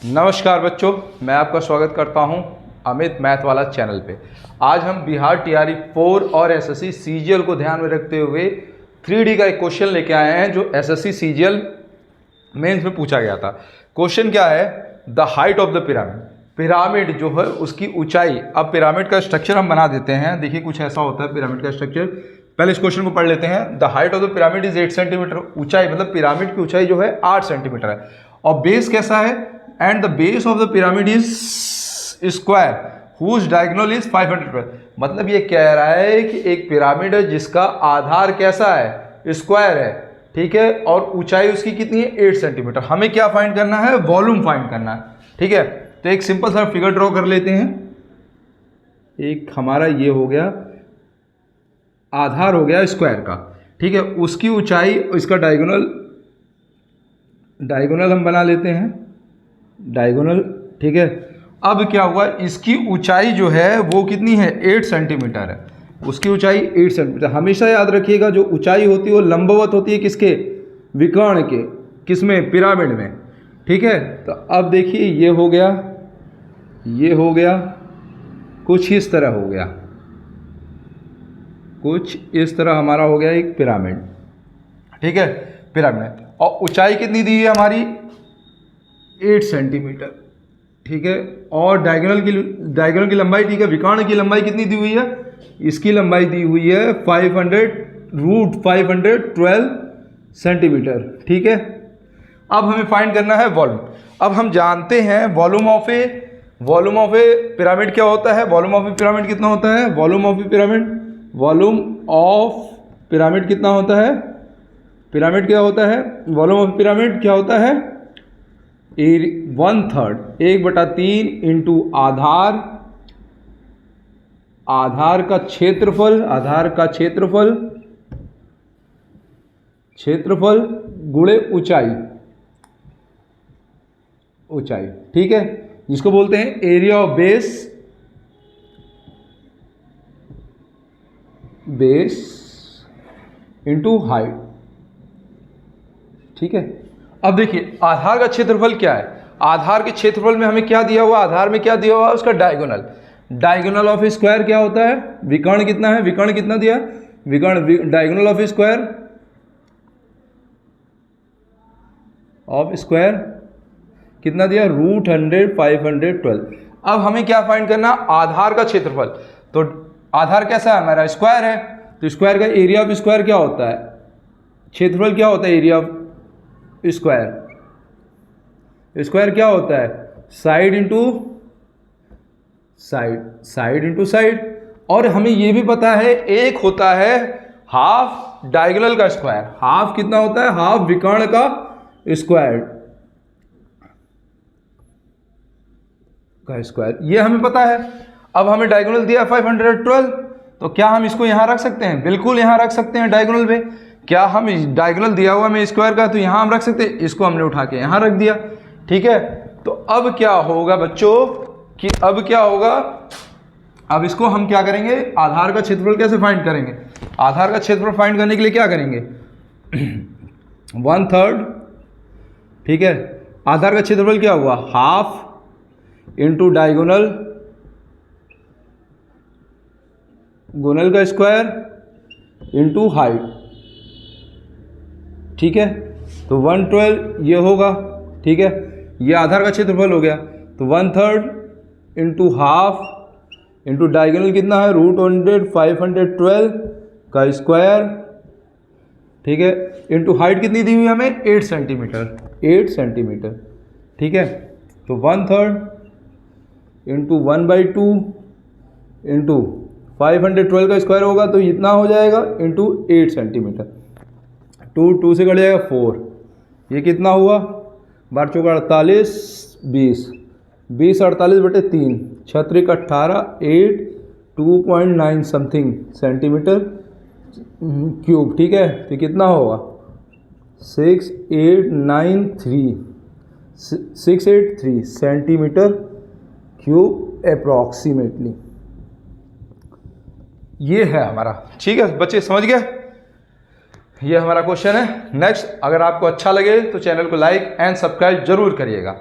नमस्कार बच्चों, मैं आपका स्वागत करता हूं अमित मैथ वाला चैनल पे। आज हम बिहार टीआरई 4 और एसएससी सीजीएल को ध्यान में रखते हुए 3D का एक क्वेश्चन लेके आए हैं जो एसएससी सीजीएल मेंस में पूछा गया था। क्वेश्चन क्या है? The height of the pyramid. Pyramid जो है उसकी ऊंचाई। अब पिरामिड का स्ट्रक्चर हम बना देते हैं। देखिए कुछ ऐसा होता है पिरामिड का स्ट्रक्चर। पहले इस क्वेश्चन को पढ़ लेते हैं। The height of the pyramid is 8 centimetre. ऊंचाई मतलब पिरामिड की ऊंचाई जो है 8 सेंटीमीटर है। और बेस कैसा है? And the base of the pyramid is square whose diagonal is 512। मतलब ये कह रहा है कि एक पिरामिड है जिसका आधार कैसा है? स्क्वायर है, ठीक है, और ऊंचाई उसकी कितनी है? 8 सेंटीमीटर। हमें क्या फाइंड करना है? वॉल्यूम फाइंड करना है, ठीक है। तो एक सिंपल सा फिगर ड्रॉ कर लेते हैं। एक हमारा ये हो गया, आधार हो गया स्क्वायर का, ठीक है। उसकी ऊंचाई, इसका डायगोनल हम बना लेते हैं, डायगोनल, ठीक है। अब क्या हुआ, इसकी ऊंचाई जो है वो कितनी है? 8 सेंटीमीटर है। उसकी ऊंचाई 8 सेंटीमीटर। हमेशा याद रखिएगा जो ऊंचाई होती है वो लंबवत होती है किसके? विकर्ण के। किसमें? पिरामिड में, ठीक है। तो अब देखिए ये हो गया, ये हो गया, कुछ इस तरह हो गया, कुछ इस तरह हमारा हो गया एक पिरामिड, ठीक है, पिरामिड। और ऊंचाई कितनी दी है हमारी? 8 सेंटीमीटर, ठीक है। और डायगोनल की लंबाई, ठीक है। विकर्ण की लंबाई कितनी दी हुई है? इसकी लंबाई दी हुई है 512 सेंटीमीटर, ठीक है। अब हमें फाइंड करना है वॉल्यूम। अब हम जानते हैं वॉल्यूम ऑफ ए पिरामिड क्या होता है? वॉल्यूम ऑफ ए पिरामिड कितना होता है? वॉल्यूम ऑफ पिरामिड कितना होता है? पिरामिड क्या होता है? वॉल्यूम ऑफ पिरामिड क्या होता है? 1/3, 1/3 इंटू आधार का क्षेत्रफल गुणे ऊंचाई, ठीक है, जिसको बोलते हैं area of base into height, ठीक है। अब देखिए आधार का क्षेत्रफल क्या है? आधार के क्षेत्रफल में हमें क्या दिया हुआ? आधार में क्या दिया हुआ? उसका डायगोनल ऑफ स्क्वायर क्या होता है? विकर्ण कितना है? विकर्ण कितना दिया? डायगोनल ऑफ स्क्वायर कितना दिया? √100, 512। अब हमें क्या फाइंड करना? आधार का क्षेत्रफल। तो आधार कैसा है हमारा? स्क्वायर है। तो स्क्वायर का एरिया ऑफ स्क्वायर क्या होता है? क्षेत्रफल क्या होता है? एरिया ऑफ स्क्वायर क्या होता है? Side into side. और हमें यह भी पता है एक होता है हाफ डायगोनल का स्क्वायर। हाफ कितना होता है? हाफ विकर्ण का स्क्वायर, ये हमें पता है। अब हमें डायगोनल दिया 512, तो क्या हम इसको यहां रख सकते हैं? बिल्कुल यहां रख सकते हैं डायगोनल में। क्या हम डायगोनल दिया हुआ हमें स्क्वायर का, तो यहां हम रख सकते हैं। इसको हमने उठा के यहां रख दिया, ठीक है। तो अब क्या होगा बच्चों कि अब इसको हम क्या करेंगे? आधार का क्षेत्रफल कैसे फाइंड करेंगे? आधार का क्षेत्रफल फाइंड करने के लिए क्या करेंगे? 1/3, ठीक है। आधार का क्षेत्रफल क्या हुआ? हाफ इंटू डायगोनल का स्क्वायर इंटू हाइट, ठीक है। तो 112 ये होगा, ठीक है। ये आधार का क्षेत्रफल हो गया। तो 1/3 इंटू हाफ इंटू डायगोनल कितना है? √100, 512 का स्क्वायर, ठीक है, इंटू हाइट कितनी दी हुई हमें? 8 सेंटीमीटर, ठीक है। तो 1/3 इंटू 1/2 इंटू 512 का स्क्वायर होगा तो इतना हो जाएगा, इंटू 8 सेंटीमीटर। 2 से कट जाएगा 4, ये कितना हुआ? 12 चौका 48, 20 48/3, 6 18, 8, 2.9 समथिंग सेंटीमीटर क्यूब, ठीक है। तो कितना होगा? 683 सेंटीमीटर क्यूब अप्रॉक्सीमेटली। ये है हमारा, ठीक है बच्चे, समझ गए? ये हमारा क्वेश्चन है। नेक्स्ट, अगर आपको अच्छा लगे तो चैनल को लाइक एंड सब्सक्राइब जरूर करिएगा।